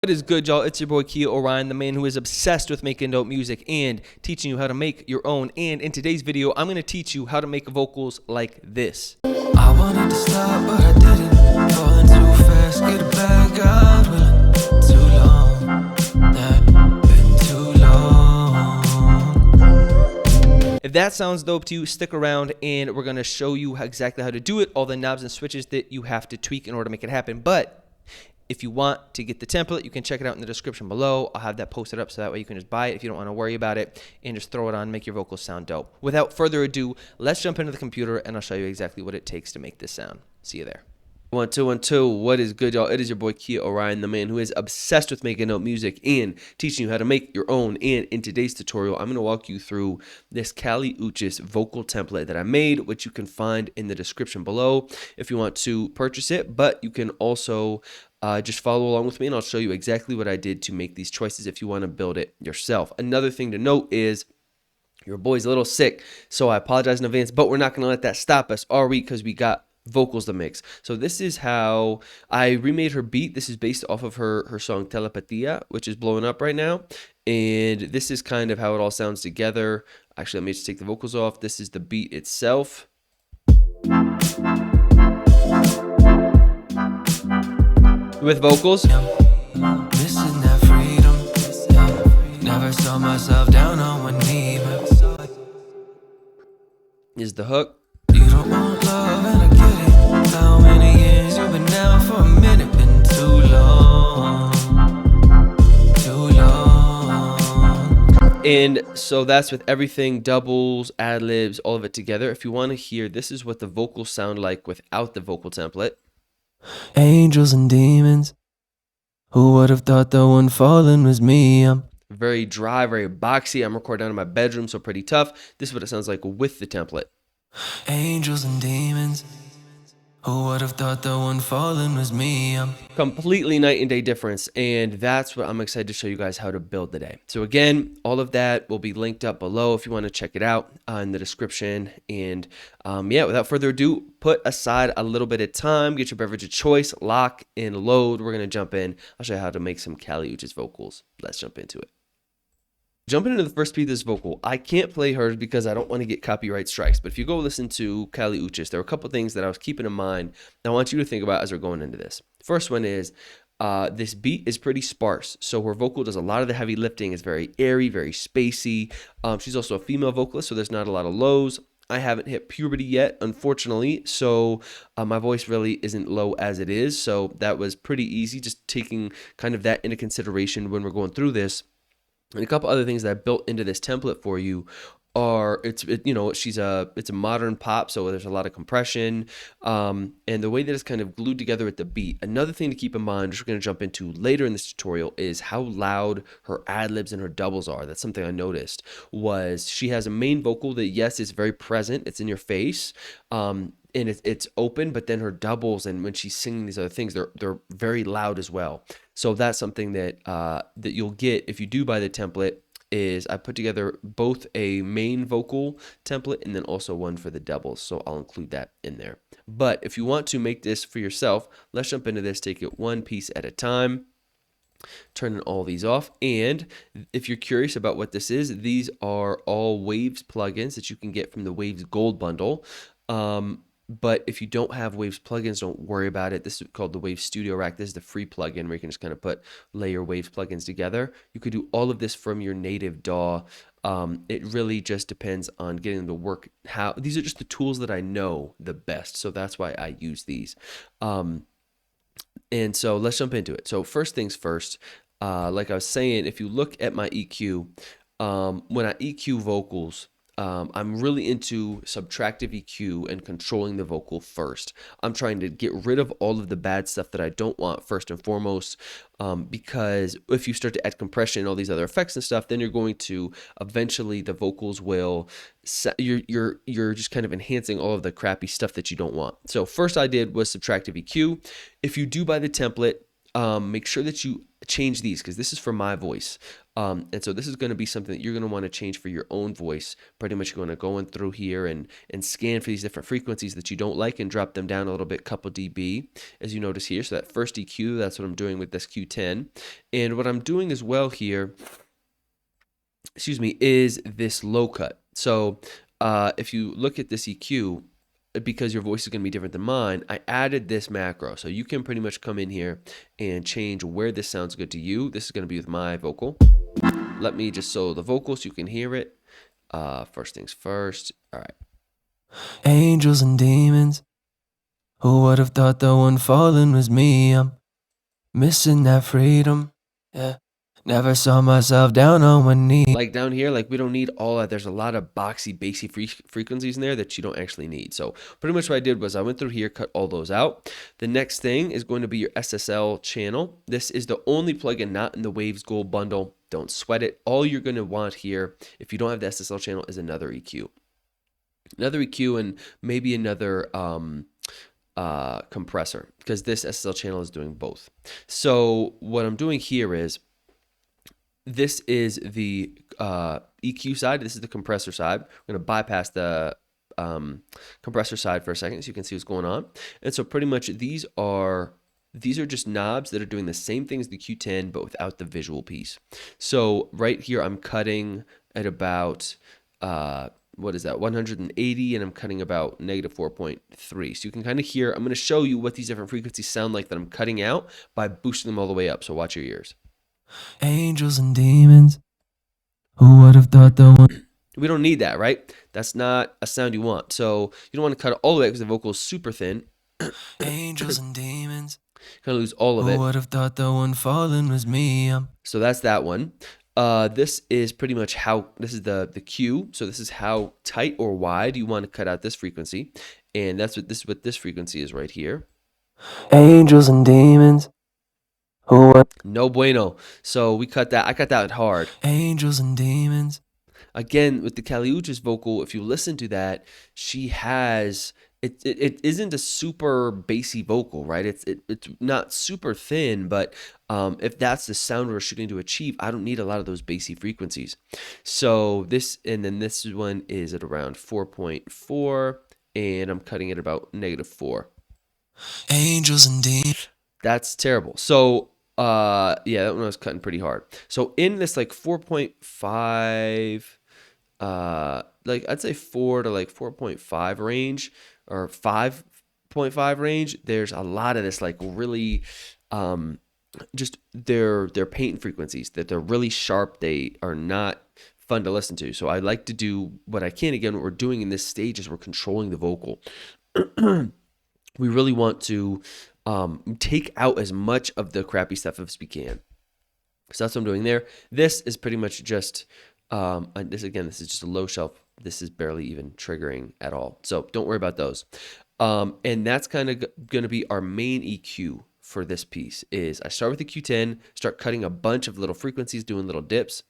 What is good, y'all? It's your boy Kia Orion, the man who is obsessed with making dope music and teaching you how to make your own. And in today's video, I'm going to teach you how to make vocals like this. I wanted to stop, but I didn't. Falling too fast, get it back out. Too long, yeah, been too long. If that sounds dope to you, stick around and we're going to show you exactly how to do it, all the knobs and switches that you have to tweak in order to make it happen. But if you want to get the template, you can check it out in the description below. I'll have that posted up so that way you can just buy it if you don't want to worry about it and just throw it on, make your vocals sound dope. Without further ado, let's jump into the computer and I'll show you exactly what it takes to make this sound. See you there. 1 2 1 2. What is good, y'all? It is your boy Kia Orion, the man who is obsessed with making dope music and teaching you how to make your own. And in today's tutorial, I'm going to walk you through this Kali Uchis vocal template that I made, which you can find in the description below if you want to purchase it. But you can also just follow along with me and I'll show you exactly what I did to make these choices if you want to build it yourself. Another thing to note is your boy's a little sick, so I apologize in advance, but we're not going to let that stop us, are we? Because we got vocals to mix. So this is how I remade her beat. This is based off of her song Telepatia, which is blowing up right now. And this is kind of how it all sounds together. Actually, let me just take the vocals off. This is the beat itself. With vocals. Missing that freedom. Never saw myself down on one knee. Is the hook. You don't want love and I get it. How many years you've been down for a minute? Been too long. Too long. And so that's with everything, doubles, ad-libs, all of it together. If you want to hear, this is what the vocals sound like without the vocal template. Angels and demons. Who would have thought the one falling was me? I'm Very dry, very boxy. I'm recording out in my bedroom, so pretty tough. This is what it sounds like with the template. angels and demons. Who would have thought the one falling was me? I'm Completely night and day difference, and that's what I'm excited to show you guys how to build today. So again, all of that will be linked up below if you want to check it out in the description. And yeah, without further ado, put aside a little bit of time, get your beverage of choice, lock and load. We're going to jump in. I'll show you how to make some Kali Uchis vocals. Let's jump into it. Jumping into the first piece of this vocal, I can't play hers because I don't want to get copyright strikes. But if you go listen to Kali Uchis, there are a couple of things that I was keeping in mind that I want you to think about as we're going into this. First one is this beat is pretty sparse. So her vocal does a lot of the heavy lifting. It's very airy, very spacey. She's also a female vocalist, so there's not a lot of lows. I haven't hit puberty yet, unfortunately, so my voice really isn't low as it is. So that was pretty easy, just taking kind of that into consideration when we're going through this. And a couple other things that I built into this template for you are it's a modern pop, so there's a lot of compression, and the way that it's kind of glued together with the beat. Another thing to keep in mind, which we're going to jump into later in this tutorial, is how loud her ad-libs and her doubles are. That's something I noticed. Was she has a main vocal that, yes, is very present, it's in your face, and it's open, but then her doubles and when she's singing these other things, they're very loud as well. So that's something that that you'll get if you do buy the template. Is I put together both a main vocal template and then also one for the doubles. So I'll include that in there. But if you want to make this for yourself, let's jump into this. Take it one piece at a time. Turning all these off. And if you're curious about what this is, these are all Waves plugins that you can get from the Waves Gold bundle. But if you don't have Waves plugins, don't worry about it. This is called the Waves Studio Rack. This is the free plugin where you can just kind of layer Waves plugins together. You could do all of this from your native DAW. It really just depends on getting them to work. These are just the tools that I know the best. So that's why I use these. And so let's jump into it. So first things first, like I was saying, if you look at my EQ, when I EQ vocals, I'm really into subtractive EQ and controlling the vocal first. I'm trying to get rid of all of the bad stuff that I don't want first and foremost, because if you start to add compression and all these other effects and stuff, then you're going to eventually the vocals will you're just kind of enhancing all of the crappy stuff that you don't want. So first I did was subtractive EQ. If you do buy the template, make sure that you change these because this is for my voice. And so this is going to be something that you're going to want to change for your own voice. Pretty much you're going to go in through here and scan for these different frequencies that you don't like and drop them down a little bit, couple dB, as you notice here. So that first EQ, that's what I'm doing with this Q10. And what I'm doing as well here, is this low cut. So if you look at this EQ, because your voice is going to be different than mine, I added this macro. So you can pretty much come in here and change where this sounds good to you. This is going to be with my vocal. Let me just solo the vocal so you can hear it. First things first. All right. Angels and demons. Who would have thought the one falling was me? I'm missing that freedom. Yeah. Never saw myself down on one knee. Like down here, like we don't need all that. There's a lot of boxy, bassy frequencies in there that you don't actually need. So pretty much what I did was I went through here, cut all those out. The next thing is going to be your SSL channel. This is the only plugin not in the Waves Gold bundle. Don't sweat it. All you're going to want here, if you don't have the SSL channel, is another EQ. Another EQ and maybe another compressor, because this SSL channel is doing both. So what I'm doing here is, this is the EQ side. This is the compressor side. We're going to bypass the compressor side for a second so you can see what's going on. And so pretty much these are just knobs that are doing the same thing as the Q10 but without the visual piece. So right here I'm cutting at about what is that, 180, and I'm cutting about -4.3. So you can kind of hear, I'm going to show you what these different frequencies sound like that I'm cutting out by boosting them all the way up. So watch your ears. Angels and demons. Who would have thought the one? We don't need that, right? That's not a sound you want. So you don't want to cut it all the way because the vocal is super thin. Angels and demons. Kind of lose all of it. Who would have thought the one falling was me? So that's that one. This is pretty much how, this is the Q. So this is how tight or wide you want to cut out this frequency. And that's what this frequency is right here. Angels and demons. No bueno. So we cut that. I cut that hard. Angels and demons. Again, with the Kali Uchis vocal, if you listen to that, she has, it isn't a super bassy vocal, right? It's not super thin, but if that's the sound we're shooting to achieve, I don't need a lot of those bassy frequencies. So this, and then this one is at around 4.4, and I'm cutting it about -4. Angels and demons. That's terrible. So yeah, that one I was cutting pretty hard. So in this like 4.5, like I'd say 4 to like 4.5 range or 5.5 range, there's a lot of this like really just they're paint frequencies that they're really sharp. They are not fun to listen to. So I like to do what I can. Again, what we're doing in this stage is we're controlling the vocal. We really want to take out as much of the crappy stuff as we can. So that's what I'm doing there. This is pretty much just, this is just a low shelf. This is barely even triggering at all. So don't worry about those. And that's kind of going to be our main EQ for this piece is I start with the Q10, start cutting a bunch of little frequencies, doing little dips.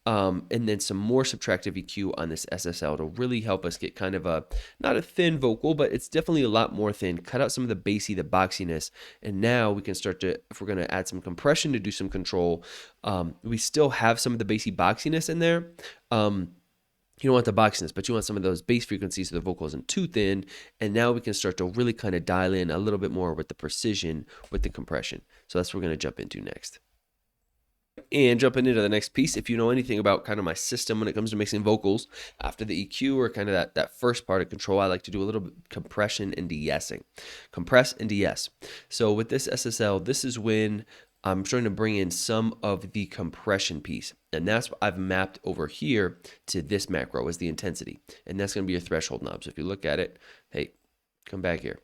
And then some more subtractive EQ on this SSL to really help us get kind of a, not a thin vocal, but it's definitely a lot more thin, cut out some of the bassy, the boxiness. And now we can start to, if we're going to add some compression to do some control, we still have some of the bassy boxiness in there. You don't want the boxiness, but you want some of those bass frequencies so the vocal isn't too thin. And now we can start to really kind of dial in a little bit more with the precision with the compression. So that's what we're going to jump into next. And jumping into the next piece, if you know anything about kind of my system when it comes to mixing vocals, after the EQ or kind of that first part of control, I like to do a little bit of compression and de-essing. Compress and de-ess. So with this SSL, this is when I'm trying to bring in some of the compression piece. And that's what I've mapped over here to this macro as the intensity. And that's going to be your threshold knob. So if you look at it, hey, come back here.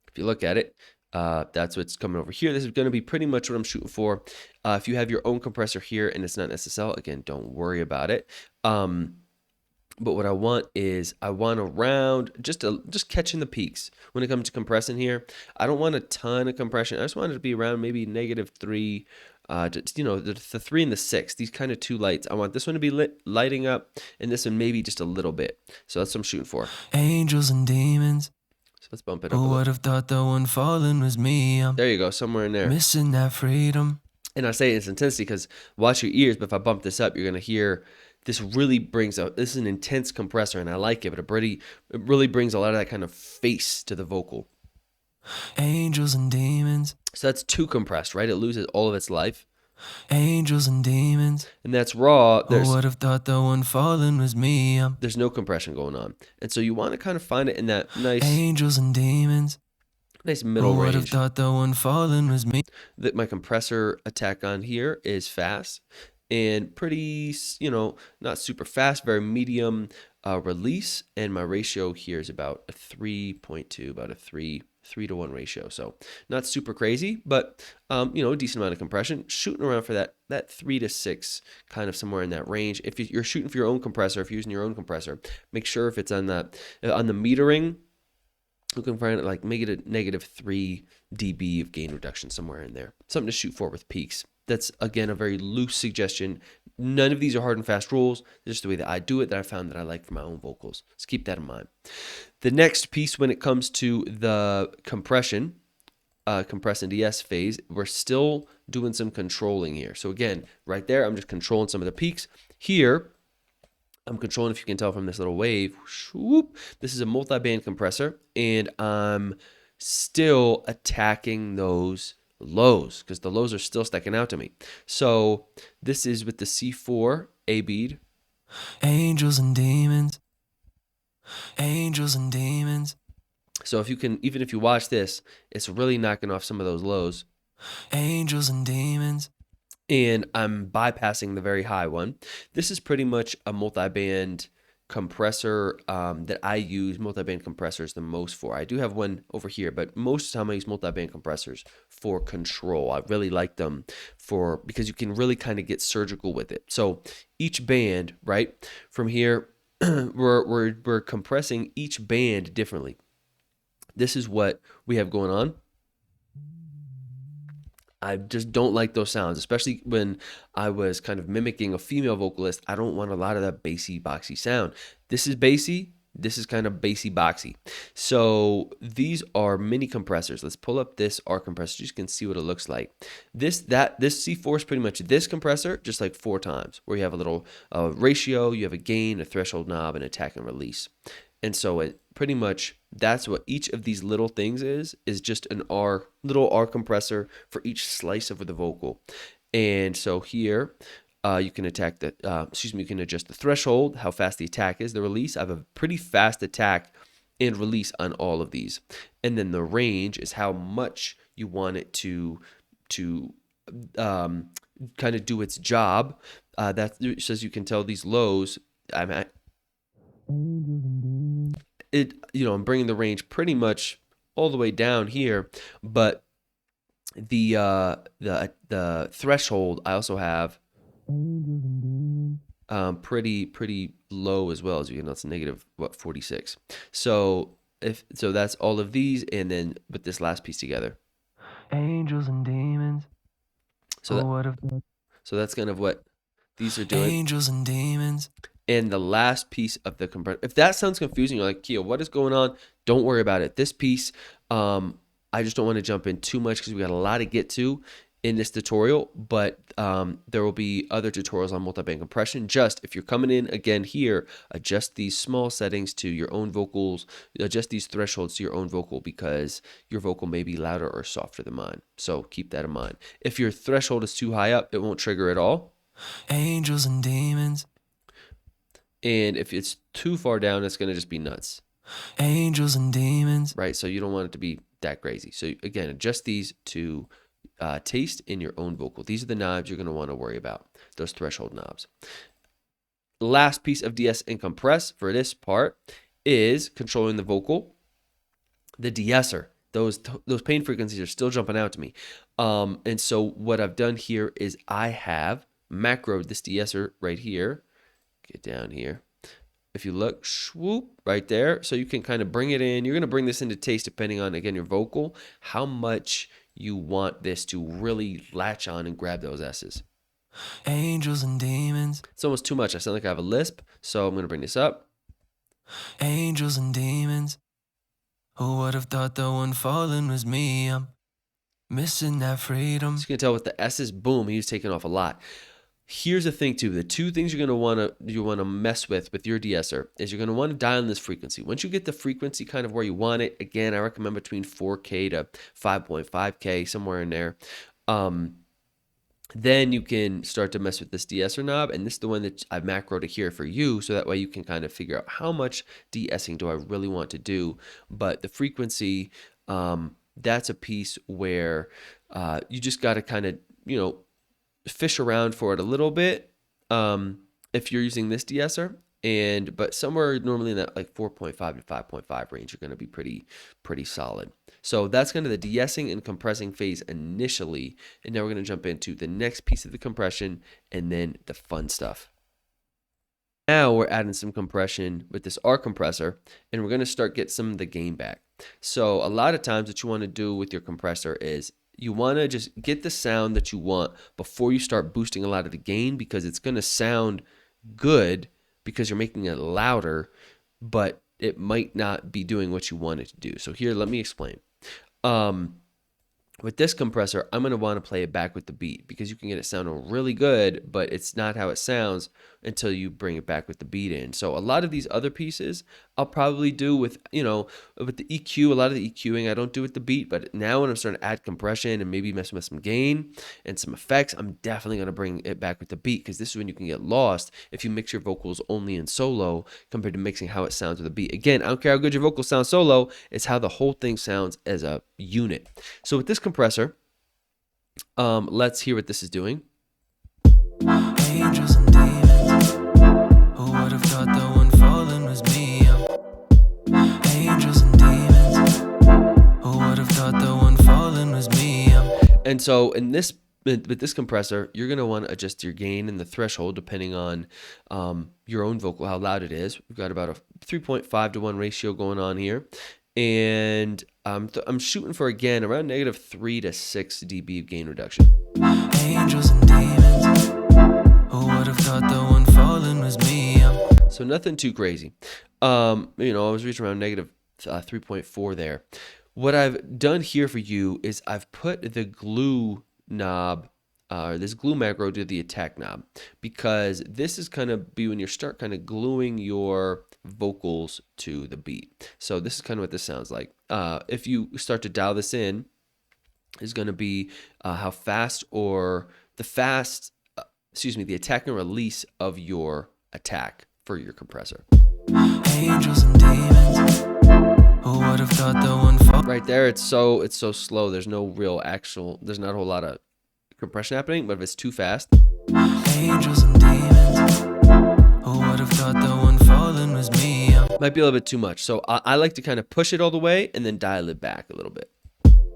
If you look at it, that's what's coming over here. This is going to be pretty much what I'm shooting for. If you have your own compressor here and it's not an SSL, again, don't worry about it. But what I want is I want around just catching the peaks when it comes to compressing here. I don't want a ton of compression. I just want it to be around maybe -3, you know, the 3 and the 6. These kind of two lights. I want this one to be lighting up, and this one maybe just a little bit. So that's what I'm shooting for. Angels and demons. So let's bump it up a Who little. would have thought the one falling was me? I'm There you go, somewhere in there. missing that freedom. And I say it's intensity because watch your ears, but if I bump this up, you're going to hear this really brings out, this is an intense compressor and I like it, but it really brings a lot of that kind of face to the vocal. Angels and demons. So that's too compressed, right? It loses all of its life. Angels and demons. And that's raw. Who would have thought the one falling was me? There's no compression going on. And so you want to kind of find it in that nice angels and demons. Nice middle Who would have range. thought the one falling was me? That my compressor attack on here is fast and pretty, not super fast, very medium release. And my ratio here is about a 3.2, about a 3:1 ratio. So not super crazy, but a decent amount of compression. Shooting around for that 3 to 6, kind of somewhere in that range. If you're shooting for your own compressor, if you're using your own compressor, make sure if it's on the metering, you can find it like make it a -3 dB of gain reduction somewhere in there. Something to shoot for with peaks. That's, again, a very loose suggestion. None of these are hard and fast rules. Just the way that I do it that I found that I like for my own vocals. So keep that in mind. The next piece when it comes to the compression, compress and de-ess phase, we're still doing some controlling here. So again, right there, I'm just controlling some of the peaks. Here, I'm controlling, if you can tell from this little wave, whoop, this is a multi-band compressor, and I'm still attacking those lows because the lows are still sticking out to me. So this is with the C4 A bead. Angels and demons. Angels and demons. So if you can, even if you watch this, it's really knocking off some of those lows. Angels and demons. And I'm bypassing the very high one. This is pretty much a multi-band compressor that I use multi-band compressors the most for. I do have one over here, but most of the time I use multi-band compressors for control. I really like them because you can really kind of get surgical with it. So each band, right, from here, we're compressing each band differently. This is what we have going on. I just don't like those sounds, especially when I was kind of mimicking a female vocalist. I don't want a lot of that bassy, boxy sound. This is bassy. This is kind of bassy, boxy. So these are mini compressors. Let's pull up this R compressor. You can see what it looks like. This C4 is pretty much this compressor, just like 4 times, where you have a little ratio, you have a gain, a threshold knob, and attack and release. And so it pretty much, that's what each of these little things is just an little R compressor for each slice of the vocal. And so here you can you can adjust the threshold, how fast the attack is, the release. I have a pretty fast attack and release on all of these. And then the range is how much you want it to kind of do its job. That says you can tell these lows, I'm bringing the range pretty much all the way down here, but the threshold I also have pretty low as well. As you can know, it's negative 46. So that's all of these, and then put this last piece together. Angels and demons. So that's kind of what these are doing. Angels and demons. And the last piece of the compressor, if that sounds confusing, you're like, Kia, what is going on? Don't worry about it. This piece, I just don't want to jump in too much because we got a lot to get to in this tutorial, but there will be other tutorials on multi-band compression. Just if you're coming in again here, adjust these small settings to your own vocals, adjust these thresholds to your own vocal because your vocal may be louder or softer than mine. So keep that in mind. If your threshold is too high up, it won't trigger at all. Angels and demons. And if it's too far down, it's going to just be nuts. Angels and demons. Right, so you don't want it to be that crazy. So again, adjust these to taste in your own vocal. These are the knobs you're going to want to worry about, those threshold knobs. Last piece of de-ess and compress for this part is controlling the vocal. The de-esser, those pain frequencies are still jumping out to me. And so what I've done here is I have macroed this de-esser right here. Get down here. If you look, swoop, right there. So you can kind of bring it in. You're going to bring this into taste depending on, again, your vocal, how much you want this to really latch on and grab those S's. Angels and demons. It's almost too much. I sound like I have a lisp, so I'm going to bring this up. Angels and demons. Who would have thought the one falling was me? I'm missing that freedom. So you can tell with the S's, boom, he was taking off a lot. Here's the thing too, the two things you're going to want to mess with your de-esser is you're going to want to dial in this frequency. Once you get the frequency kind of where you want it, again, I recommend between 4K to 5.5K, somewhere in there. Then you can start to mess with this de-esser knob, and this is the one that I've macroed it here for you, so that way you can kind of figure out how much de-essing do I really want to do. But the frequency, that's a piece where you just got to kind of, fish around for it a little bit if you're using this de-esser, but somewhere normally in that like 4.5 to 5.5 range, you're going to be pretty solid. So that's kind of the de-essing and compressing phase initially, and now we're going to jump into the next piece of the compression and then the fun stuff. Now we're adding some compression with this R compressor, and we're going to start get some of the gain back. So a lot of times what you want to do with your compressor is you want to just get the sound that you want before you start boosting a lot of the gain, because it's going to sound good because you're making it louder, but it might not be doing what you want it to do. So here, let me explain. With this compressor, I'm going to want to play it back with the beat, because you can get it sounding really good, but it's not how it sounds until you bring it back with the beat in. So a lot of these other pieces I'll probably do with, with the EQ, a lot of the EQing I don't do with the beat, but now when I'm starting to add compression and maybe messing with some gain and some effects, I'm definitely going to bring it back with the beat, because this is when you can get lost if you mix your vocals only in solo compared to mixing how it sounds with a beat. Again, I don't care how good your vocals sound solo, it's how the whole thing sounds as a unit. So with this compressor, let's hear what this is doing. Angels and demons. Who would have thought the one falling was me? Angels and demons. Who would have thought the one falling was me? And so with this compressor, you're going to want to adjust your gain and the threshold depending on your own vocal, how loud it is. We've got about a 3.5 to 1 ratio going on here. And I'm shooting for, again, around -3 to 6 dB of gain reduction. Angels and demons. Who would have thought the one falling was me? So nothing too crazy. I was reaching around -3.4 there. What I've done here for you is I've put the glue knob, this glue macro to the attack knob, because this is kind of be when you start kind of gluing your vocals to the beat. So this is kind of what this sounds like. If you start to dial this in, is going to be how fast or the attack and release of your attack for your compressor. Angels and demons. Who would have thought the one fall? Right there, it's so slow. There's no real there's not a whole lot of compression happening, but if it's too fast. Angels and demons. Who would have thought the one falling was me? Might be a little bit too much. So I like to kind of push it all the way and then dial it back a little bit.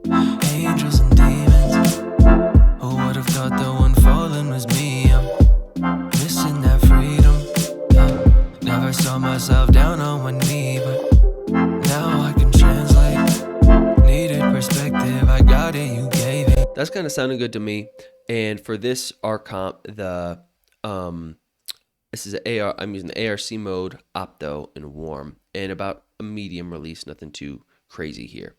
Angels and demons. Who would have thought the one falling was me? Missing that freedom. Never saw myself down on one knee, but now I can translate. Needed perspective, I got it, you gave it. That's kind of sounding good to me. And for this R comp, this is I'm using the ARC mode, opto, and warm, and about a medium release, nothing too crazy here.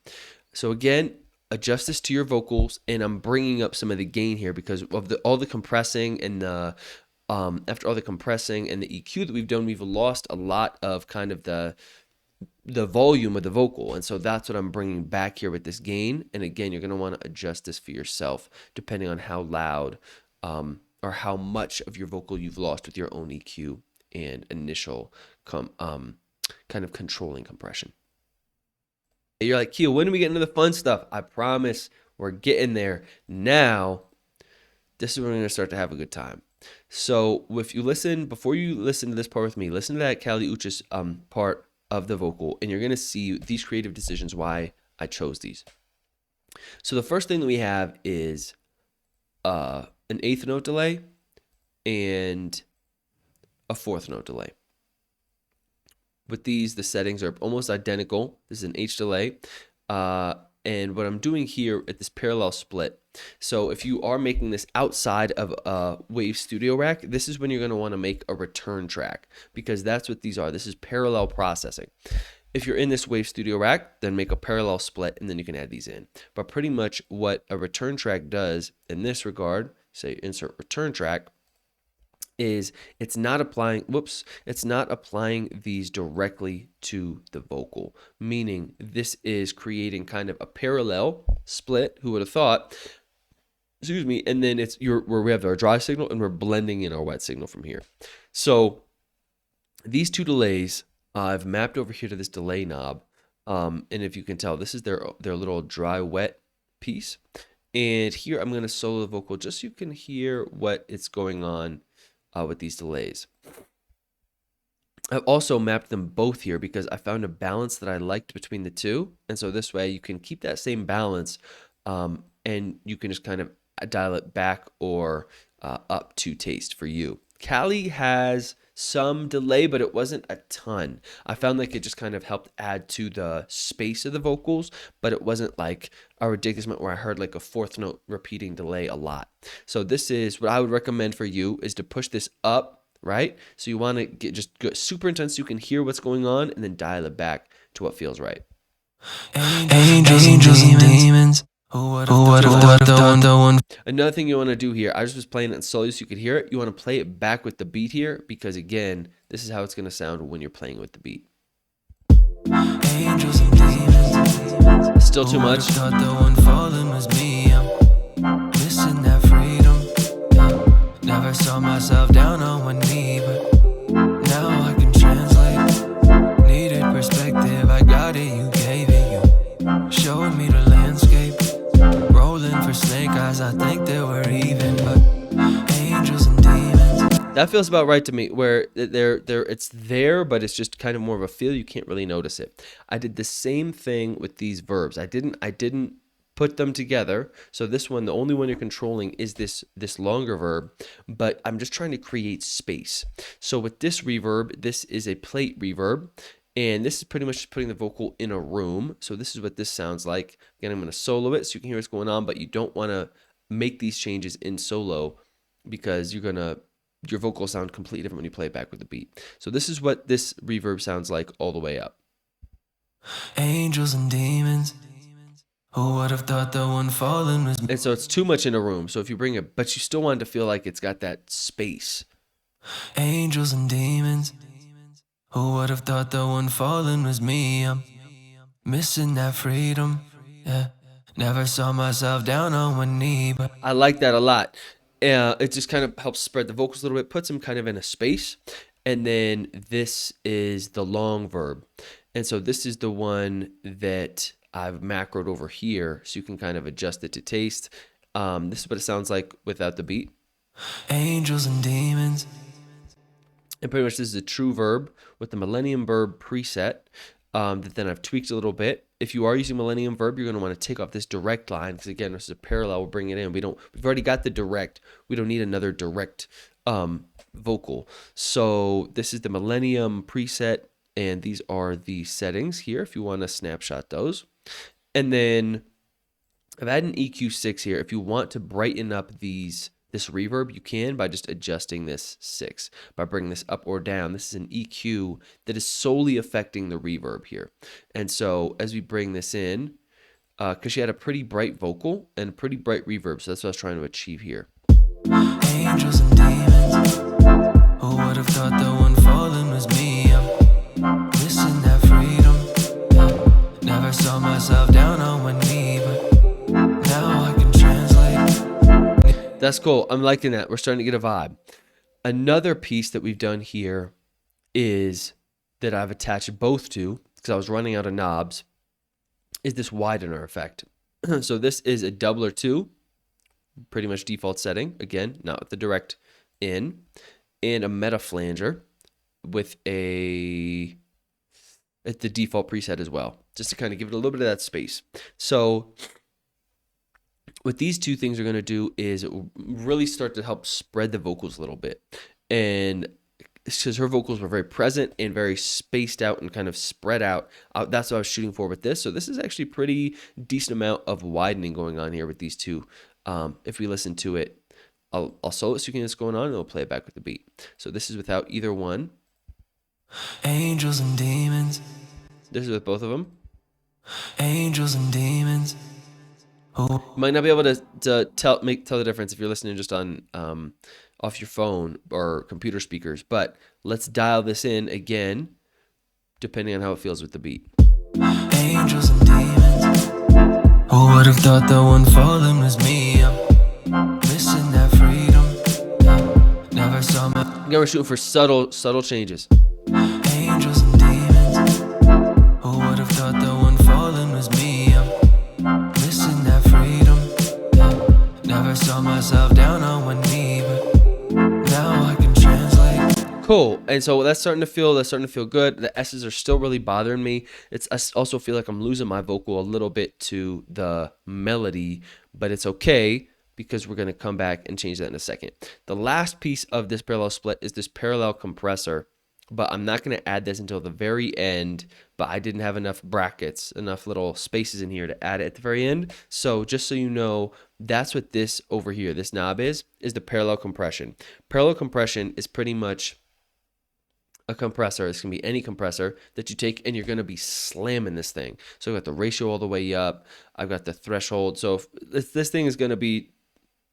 So again, adjust this to your vocals, and I'm bringing up some of the gain here because of all the compressing and the after all the compressing and the EQ that we've done, we've lost a lot of kind of the volume of the vocal, and so that's what I'm bringing back here with this gain. And again, you're going to want to adjust this for yourself depending on how loud or how much of your vocal you've lost with your own EQ and initial kind of controlling compression. You're like, Keel, when do we get into the fun stuff? I promise we're getting there. Now, this is when we're going to start to have a good time. So if you listen, before you listen to this part with me, listen to that Kali Uchis part of the vocal, and you're going to see these creative decisions why I chose these. So the first thing that we have is an 1/8 note delay and a 4th note delay. With these, the settings are almost identical. This is an H delay. And what I'm doing here at this parallel split, so if you are making this outside of a Wave Studio Rack, this is when you're going to want to make a return track, because that's what these are. This is parallel processing. If you're in this Wave Studio rack, then make a parallel split and then you can add these in. But pretty much what a return track does in this regard, say insert return track, is it's not applying these directly to the vocal, meaning this is creating kind of a parallel split, who would have thought, excuse me, and then where we have our dry signal and we're blending in our wet signal from here. So these two delays I've mapped over here to this delay knob, and if you can tell, this is their little dry wet piece, and here I'm going to solo the vocal just so you can hear what it's going on with these delays. I've also mapped them both here because I found a balance that I liked between the two, and so this way you can keep that same balance, and you can just kind of dial it back or up to taste for you. Kali has some delay, but it wasn't a ton. I found like it just kind of helped add to the space of the vocals, but it wasn't like a ridiculous amount where I heard like a fourth note repeating delay a lot. So this is what I would recommend for you, is to push this up, right? So you want to go super intense so you can hear what's going on, and then dial it back to what feels right. Angels and demons. Who would have thought the one? Another thing you want to do here, I just was playing it in solo so you could hear it. You want to play it back with the beat here, because again, this is how it's going to sound when you're playing with the beat. Angels and demons. Still too much. Thought the one falling was me. I'm missing that freedom. Yeah. Never saw myself down on one knee, but now I can translate. Needed perspective, I got it, you gave it. You showing me the landscape. Rolling for snake eyes, I think they were even, but angels and demons. That feels about right to me, where it's there, but it's just kind of more of a feel. You can't really notice it. I did the same thing with these verbs. I didn't put them together. So this one, the only one you're controlling is this longer verb, but I'm just trying to create space. So with this reverb, this is a plate reverb, and this is pretty much just putting the vocal in a room. So this is what this sounds like. Again, I'm going to solo it so you can hear what's going on, but you don't want to make these changes in solo because your vocals sound completely different when you play it back with the beat. So this is what this reverb sounds like all the way up. Angels and demons. Who would have thought the one falling was me? And so it's too much in a room. So if you bring it, but you still want it to feel like it's got that space. Angels and demons. Who would have thought the one falling was me? I'm missing that freedom. Yeah. Never saw myself down on one knee, but I like that a lot. It just kind of helps spread the vocals a little bit, puts them kind of in a space. And then this is the long verb. And so this is the one that I've macroed over here, so you can kind of adjust it to taste. This is what it sounds like without the beat. angels and demons. And pretty much this is a true verb with the Millennium Verb preset that then I've tweaked a little bit. If you are using Millennium Verb, you're going to want to take off this direct line because, again, this is a parallel. We'll bring it in. We've already got the direct. We don't need another direct vocal. So this is the Millennium preset, and these are the settings here if you want to snapshot those. And then I've added an EQ6 here. If you want to brighten up this reverb, you can by just adjusting this 6, by bringing this up or down. This is an EQ that is solely affecting the reverb here. And so as we bring this in, because she had a pretty bright vocal and a pretty bright reverb, so that's what I was trying to achieve here. Angels and demons. Who would have thought the one falling was me? I'm missing that freedom. Yeah. Never saw myself down on one knee, but now I can translate. That's cool. I'm liking that. We're starting to get a vibe. Another piece that we've done here is that I've attached both to, because I was running out of knobs, is this Widener Effect. So this is a doubler 2, pretty much default setting. Again, not with the direct in, and a meta flanger with the default preset as well, just to kind of give it a little bit of that space. So what these two things are going to do is really start to help spread the vocals a little bit. And because her vocals were very present and very spaced out and kind of spread out, that's what I was shooting for with this. So this is actually pretty decent amount of widening going on here with these two. If we listen to it, I'll solo it so you can see what's going on, and I'll play it back with the beat. So this is without either one. Angels and demons. This is with both of them. Angels and demons. You might not be able to tell the difference if you're listening just on off your phone or computer speakers, but let's dial this in again, depending on how it feels with the beat. Angels and demons. Who would have thought the one falling was me? I'm missing that freedom. Never saw my Again, we're shooting for subtle changes. angels and demons. Who would have thought the one falling was me? I'm missing that freedom. Never saw myself down on one knee, but now I can translate. Cool. And so that's starting to feel good. The S's are still really bothering me. I also feel like I'm losing my vocal a little bit to the melody, but it's okay because we're going to come back and change that in a second. The last piece of this parallel split is this parallel compressor, but I'm not going to add this until the very end, but I didn't have enough brackets, enough little spaces in here to add it at the very end. So just so you know, that's what this over here, this knob is the parallel compression. Parallel compression is pretty much a compressor. It's going to be any compressor that you take and you're going to be slamming this thing. So I've got the ratio all the way up. I've got the threshold. So this thing is going to be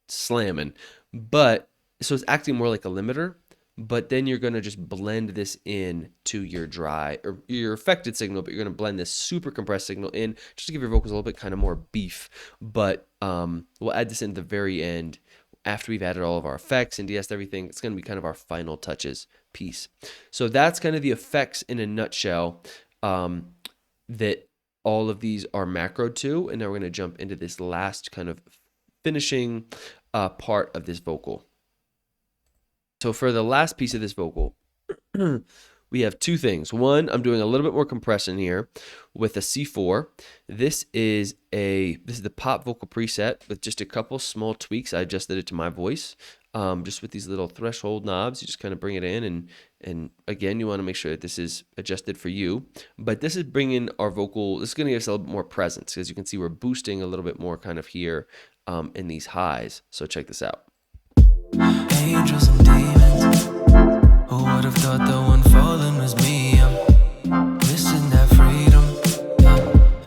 slamming, but so it's acting more like a limiter, but then you're going to just blend this in to your dry or your affected signal, but you're going to blend this super compressed signal in just to give your vocals a little bit kind of more beef. But we'll add this in the very end after we've added all of our effects and de-essed everything. It's going to be kind of our final touches piece. So that's kind of the effects in a nutshell, that all of these are macro to, and now we're going to jump into this last kind of finishing part of this vocal. So for the last piece of this vocal, we have two things. One, I'm doing a little bit more compression here with a C4. This is the pop vocal preset with just a couple small tweaks. I adjusted it to my voice, just with these little threshold knobs. You just kind of bring it in, and again, you want to make sure that this is adjusted for you. But this is bringing our vocal. This is going to give us a little bit more presence. As you can see, we're boosting a little bit more kind of here in these highs. So check this out. Angels and demons. Who would have thought the one falling was me? I'm missing that freedom.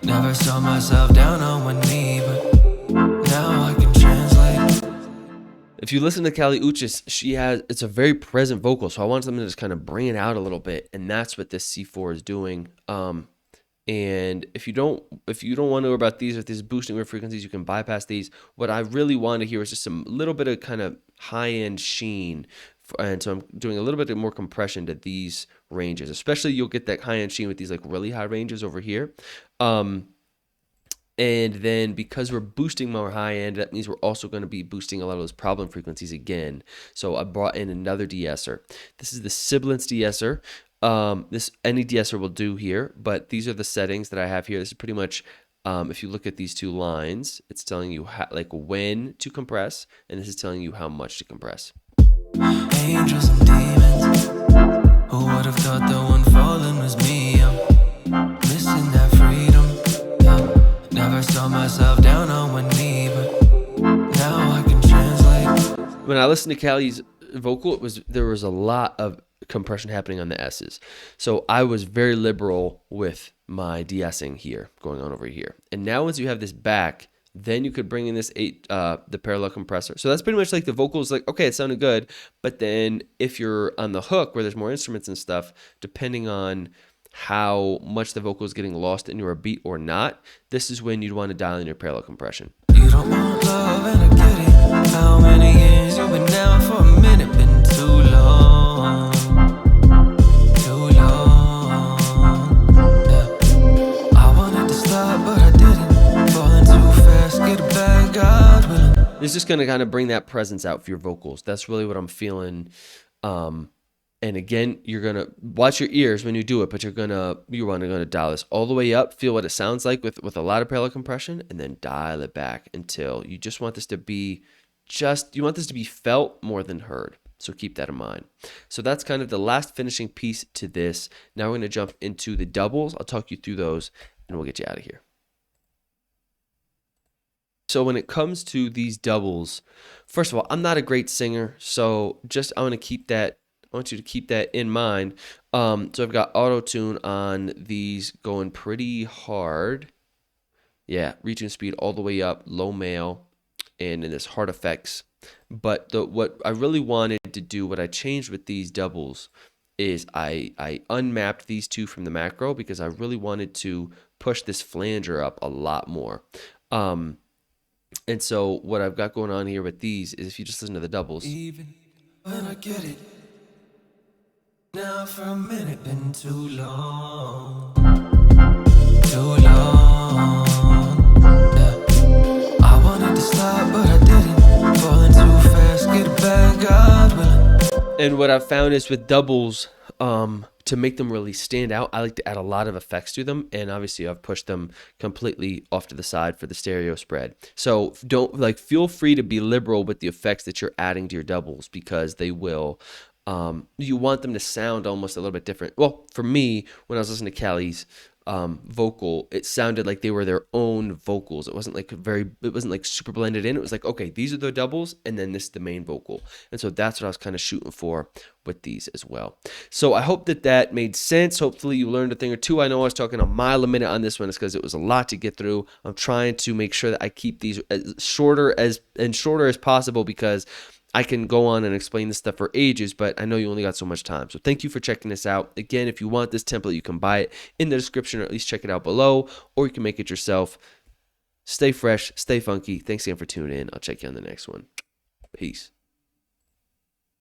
Never saw myself down on one knee, but now I can translate. If you listen to Kali Uchis, it's a very present vocal, so I want something to just kind of bring it out a little bit, and that's what this C4 is doing. And if you don't want to know about these, if this is boosting your frequencies, you can bypass these. What I really want to hear is just a little bit of kind of high-end sheen. And so I'm doing a little bit more compression to these ranges. Especially you'll get that high-end sheen with these like really high ranges over here. And then because we're boosting more high end, that means we're also going to be boosting a lot of those problem frequencies again. So I brought in another de-esser. This is the sibilance de-esser. This any de-esser will do here, but these are the settings that I have here. This is pretty much, if you look at these two lines, it's telling you like when to compress, and this is telling you how much to compress. Angels and demons. Who would have thought the one falling was me? I'm missing that freedom. Never saw myself down on one knee, but now I can translate. When I listened to Kali's vocal, there was a lot of compression happening on the S's. So I was very liberal with my de-essing here, going on over here. And now once you have this back, then you could bring in this the parallel compressor. So that's pretty much like the vocals, like, okay, it sounded good. But then if you're on the hook where there's more instruments and stuff, depending on how much the vocal is getting lost in your beat or not, this is when you'd want to dial in your parallel compression. You don't want love and I get it. How many years you've been down for a minute? Been too long. Too long. Yeah. I wanted to stop, but I didn't. Falling too fast, get it back, God willing. It's just going to kind of bring that presence out for your vocals. That's really what I'm feeling. And again, you're going to watch your ears when you do it, but you're going to dial this all the way up, feel what it sounds like with a lot of parallel compression, and then dial it back until you just want this to be felt more than heard. So keep that in mind. So that's kind of the last finishing piece to this. Now we're going to jump into the doubles. I'll talk you through those and we'll get you out of here. So when it comes to these doubles, first of all, I'm not a great singer, so I want to keep that I want you to keep that in mind. So I've got auto tune on these going pretty hard. Yeah, region speed all the way up, low male, and in this hard effects. But what I really wanted to do, what I changed with these doubles, is I unmapped these two from the macro because I really wanted to push this flanger up a lot more. And so what I've got going on here with these is if you just listen to the doubles. Even when I get it, now for a minute been too long. Too long. Yeah. I wanted to stop, but I didn't. Falling too fast, get it back, God willing. And what I've found is with doubles, to make them really stand out, I like to add a lot of effects to them. And obviously I've pushed them completely off to the side for the stereo spread. So feel free to be liberal with the effects that you're adding to your doubles because they will, you want them to sound almost a little bit different. Well, for me, when I was listening to Kali's vocal, it sounded like they were their own vocals. It wasn't like super blended in. It was like, okay, these are the doubles and then this is the main vocal. And so that's what I was kind of shooting for with these as well. So I hope that made sense. Hopefully you learned a thing or two. I know I was talking a mile a minute on this one. It's because it was a lot to get through. I'm trying to make sure that I keep these as shorter as possible because I can go on and explain this stuff for ages, but I know you only got so much time. So thank you for checking this out. Again, if you want this template, you can buy it in the description or at least check it out below, or you can make it yourself. Stay fresh, stay funky. Thanks again for tuning in. I'll check you on the next one. Peace.